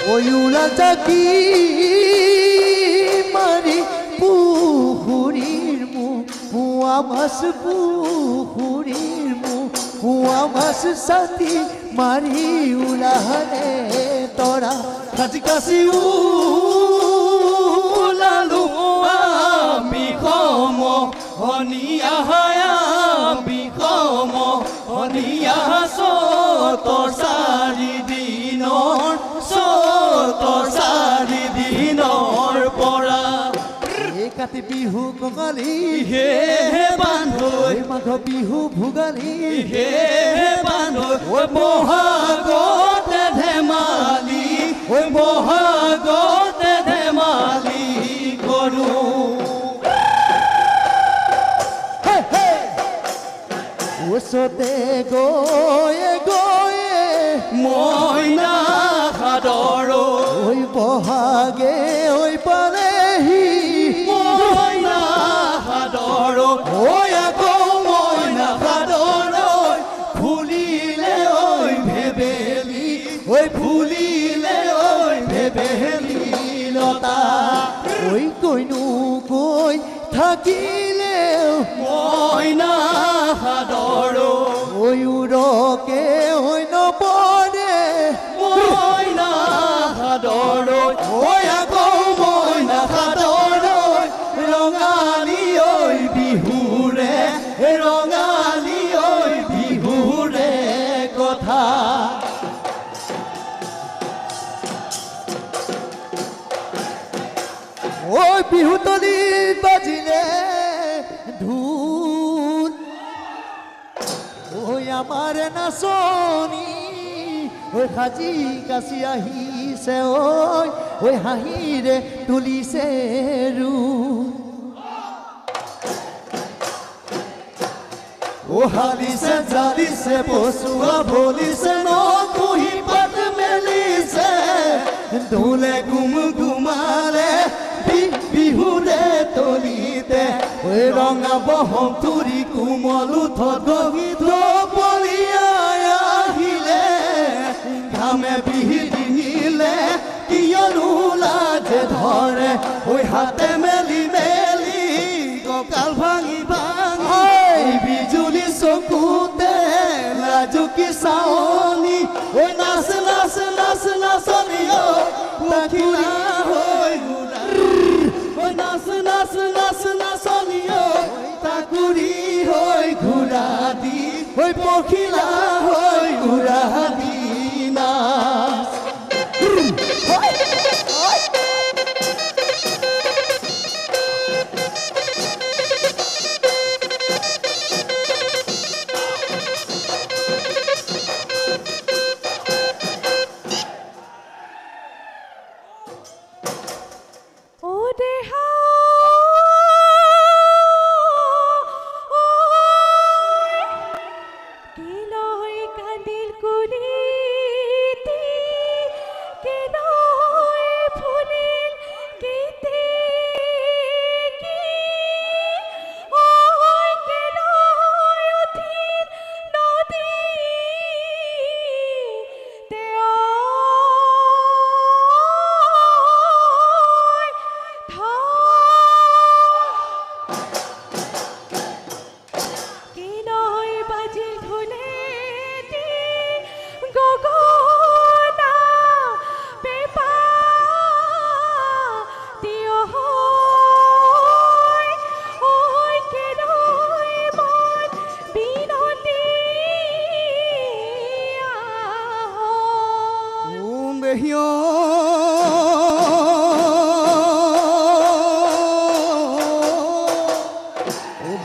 ওইলা চাকি মাৰি পুখুৰীৰ মুখ পুৱা মাছ পুখুৰীৰ মুখ পুৱা মাছ ছাতি মাৰি ওলালে তৰা কাজি কাজি ওলালো বিষম হনিয়া বিষম হনিয়া সতৰ 4 দিনৰ সতৰ 4 দিনৰ পৰা কাতি বিহু কঙালী হে বান্ধৈ মাঘ বিহু ভোগালী হে বান্ধৈ বহাগতে ধেমালি বহাগতে ধেমালি কৰো ওচৰতে গয়ে গয়ে মইনা সাদৰ ঐ বহাগে ঐ পালেহি মইনা সাদৰ ঐ আকৌ মইনা সাদৰ ফুলিলে ঐ ভেবেলি ঐ ফুলিলে ঐ ভেবেলি লতা ঐ কৈনো কৈ থাকিলে মইনা সাদৰ ঐ উৰকে ঐ নপৰে মইনা সাদৰ ঐ আকৌ মইনা সাদৰ ৰঙালী ঐ বিহুৰে ৰঙালী ঐ বিহুৰে কথা ঐ বিহুতলিত বাজিলে ঢোল ঐ আমাৰ নাচনী ঐ সাজি কাচি আহিছে ঐ হাঁহিৰে তুলিছে ৰূপ হালিছে জালিছে পচুৱা বলিছে নকুহি পাত মেলিছে ঢোলে গুম গুমালে বিহুৰে তলিতে ঐ ৰঙা বহন্তুৰি কোমল উঠত গীত পলিয়াই আহিলে ঘামে বিহি ডিঙিলে কিয়নো লাজে ধৰে ঐ হাতে মেলি মেলি কঁকাল ভাঙি ভাঙি বিজুলি চকুতে লাজুকি চাৱনি ঐ নাচ নাচ নাচ নাচনি নাখিলা হৈ ঐ নাচ নাচ নাচ নাচনি তাকুৰি হৈ ঘূৰা দি ঐ পখিলা হৈ ঘূৰা দি নাচ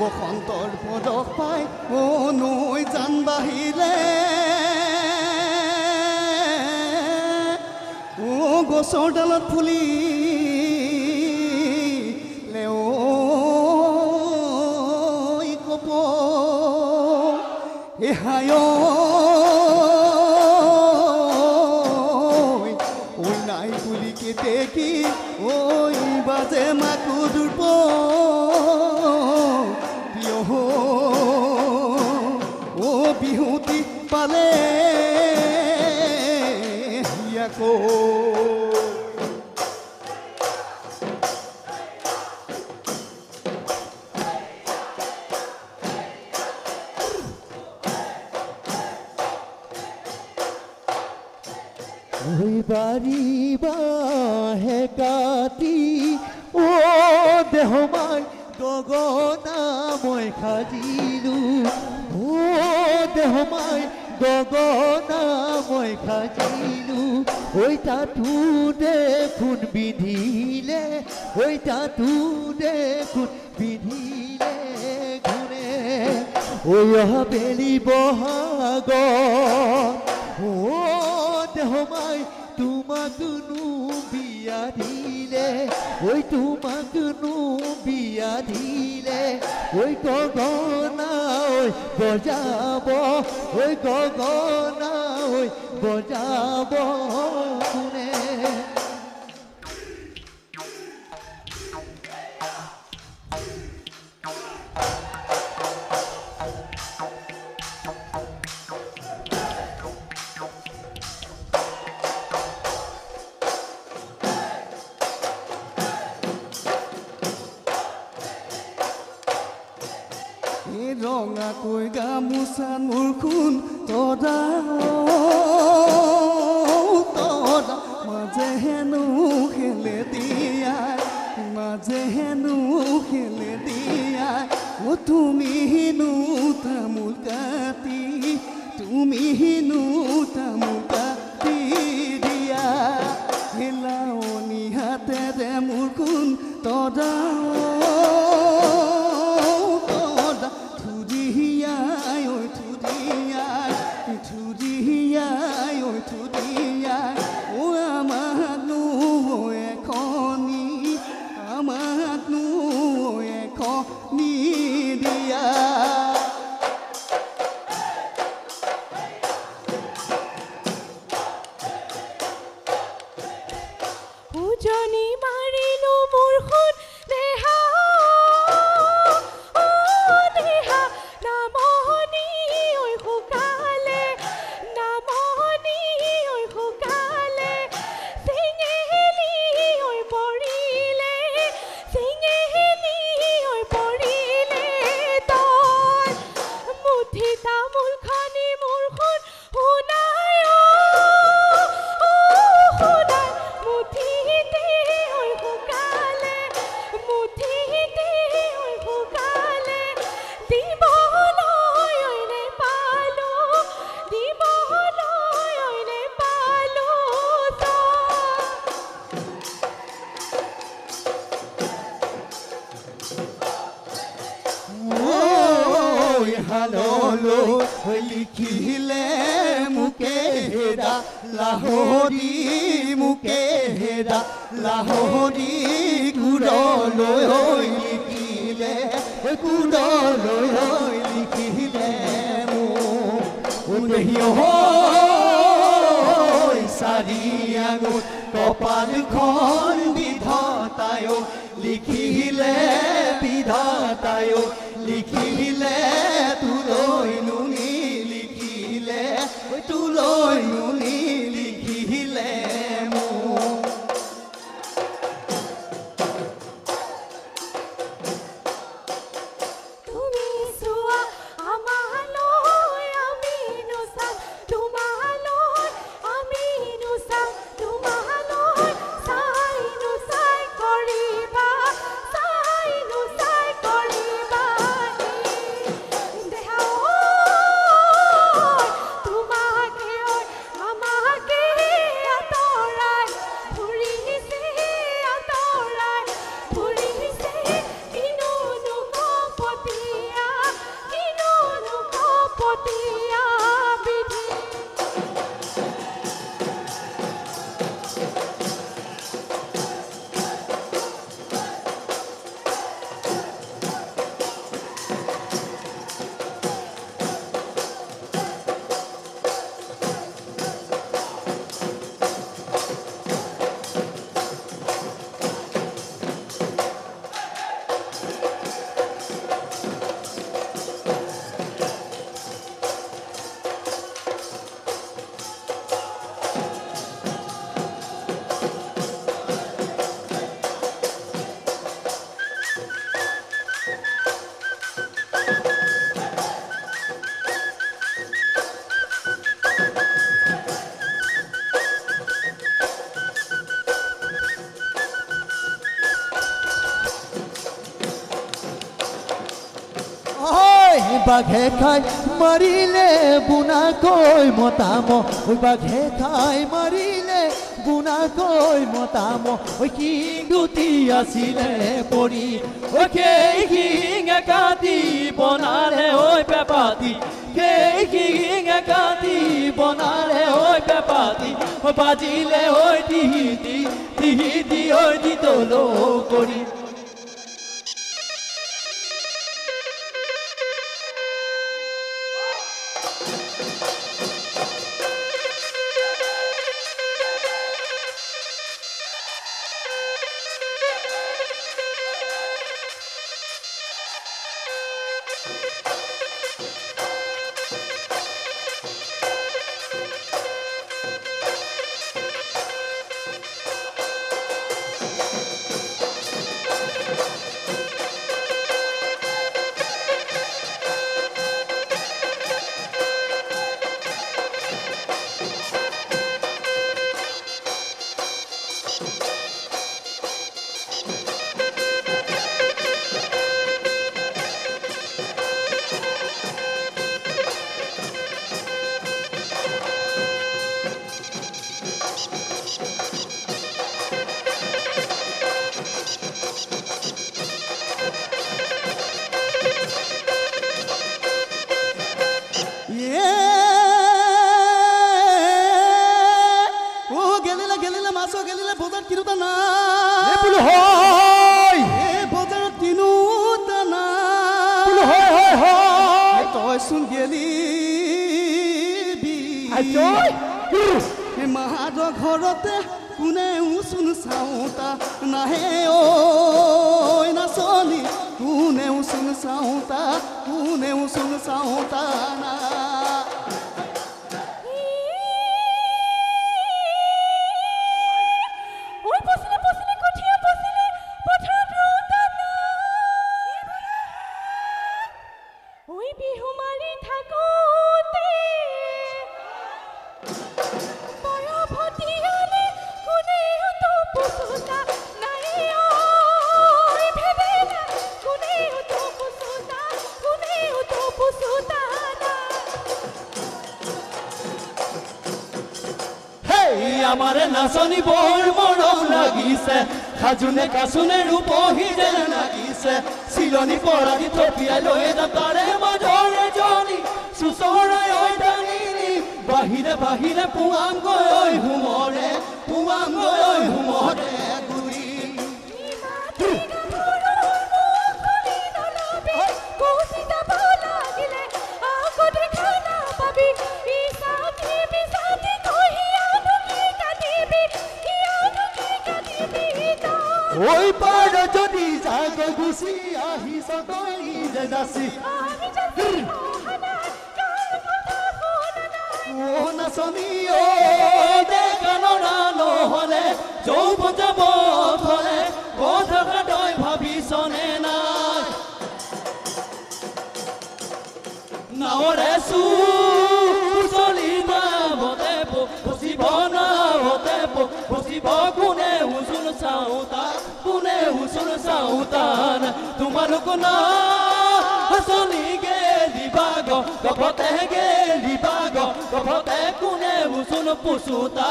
বসন্তৰ পদক পাই নৈ জান বাহিলে গছৰ ডালত ফুলি কপ এহায় নাই বুলি কেতেকি বাজে মাকো দুৰ্প বিহুতি পালে আকৌ ওই বাড়ি বাহে কাটি ও দেহমাই গগনা মই সাজিলো ও দেহমাই গগনা মই সাজিলো ওই তাতু দেখোন বিধিলে ওই তাতু দেখোন বিধিলে ঘূৰে ওই বেলি বহাগ ও দেহমাই তোমাকনো বিয়া দিলে ওই তোমাকনো বিয়া দিলে ওই গগনা ওই বজাব ওই গগনা ওই বজাব কোনে ৰঙাকৈ গামোচা মোৰখন তৰা তৰা মাজে হেনো খেলে দিয়া মাজে হেনো খেলে দিয়া ও তুমি হেনো তামোল কাটি তুমি হেনো তামোল কাটি দিয়া হেলাৱনী হাতেৰে মোৰখন তৰা উজনি মাৰিলো মোৰখন দেহা দেহা নামনি ঐ শুকালে নামনি ঐ শুকালে চিঙেলি ঐ পৰিলে চিঙেলি ঐ পৰিলে তই মুঠি তামোল খানি মোৰখন শুনাই শুনাই মুঠিতে ঐ শুকালে মুঠিতে ঐ শুকালে দিবলৈ ঐ নেপালো দিবলৈ ঐ নেপালো ঐ হাললৈ লিখিলে মোকে হেৰা লাহৰি মোকে হেৰা লাহৰি কুৰলৈ লিখিলে কুৰলৈ লিখিলে মোৰ চাৰি আঙুল কপালখন বিধাতায়ো লিখিলে বিধাতায়ো লিখিলে তোলৈ নুনি লিখিলে তোলৈ নুনি লিখিলে মোক তুমি চোৱা আমালৈ আমি নোচাম তোমালৈ আমি নোচাম তোমালৈ চাই নোচাই কৰিবা চাই নোচাই কৰিবা দেহা তোমাকে আমাকে বাঘে খাই মাৰিলে বুনাকৈ মতাম ঐ বাঘে খাই মাৰিলে বুনাকৈ মতাম ঐ শিঙুটি আছিলে পৰি ঐ সেই শিঙে কাটি বনালে ঐ পেপাতি সেই শিঙে কাটি বনালে ঐ পেপাতি বাজিলে ঐ টিহিটি টিহিটি ঐ দিতলো কৰি মাহাদৰ ঘৰতে কোনেও চোন চাওঁতা নাহে ঐ নাচনি কোনেও চোন চাওঁতা না আমারে নাচনি বৰ মৰম লাগিছে সাজুনে কাচুনে ৰূপহী যেন লাগিছে চিলনি পৰাদি থপিয়াই লৈ যাম তাৰে মাজৰে জনী চুচৰাই ঐ টানিনি বাহিৰে বাহিৰে পুৱাংগৈ ঐ হুমৰে গুৰি ঐ পাৰ যদি জাগ গুচি আহিছ তই যে নাচি ও নাচনি ও দেখানৰা নহলে যৌৱন যাব থলে কথা তই ভাবিছনে নাই নাৱৰে চলি নাৱতে ফচিব নাৱতে ফচিব কোনে হুচুল চাওঁতা তোমালোক না চলি গেলিবা গভতে কোনে হুচুল পুচুতা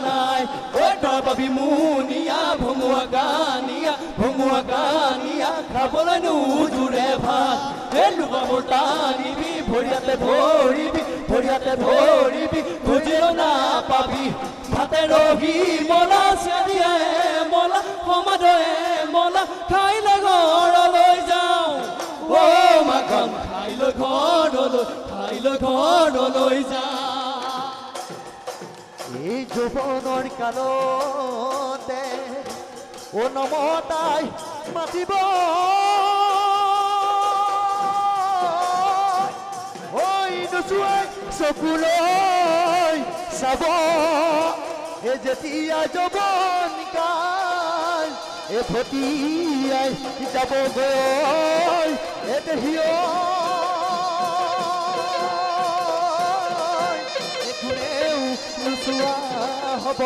নাই ঐ তই পাবি মুনিয়া ভঙুৱা গানিয়া খাবলৈ নোজোৰে ভাত এই লুকাবোৰ টানিবি ভৰিয়াতে ধৰিবি খুজিলেও নাপাবি ভাতে ৰহি মলা চিয়াদিয়ে মলা সমাদয়ে মলা খাইলে ঘৰলৈ যাওঁ ও মাখন খাইলৈ ঘৰলৈ যাওঁ এই যৌৱনৰ কালতে ও নমতাই মাতিব ঐ নোচোৱাই চকুলৈ চাব এ যেতিয়া যৌৱন কাল এ ভটিয়াই যাবগৈ এ দেহিয় কোনেও নোচোৱা হ'ব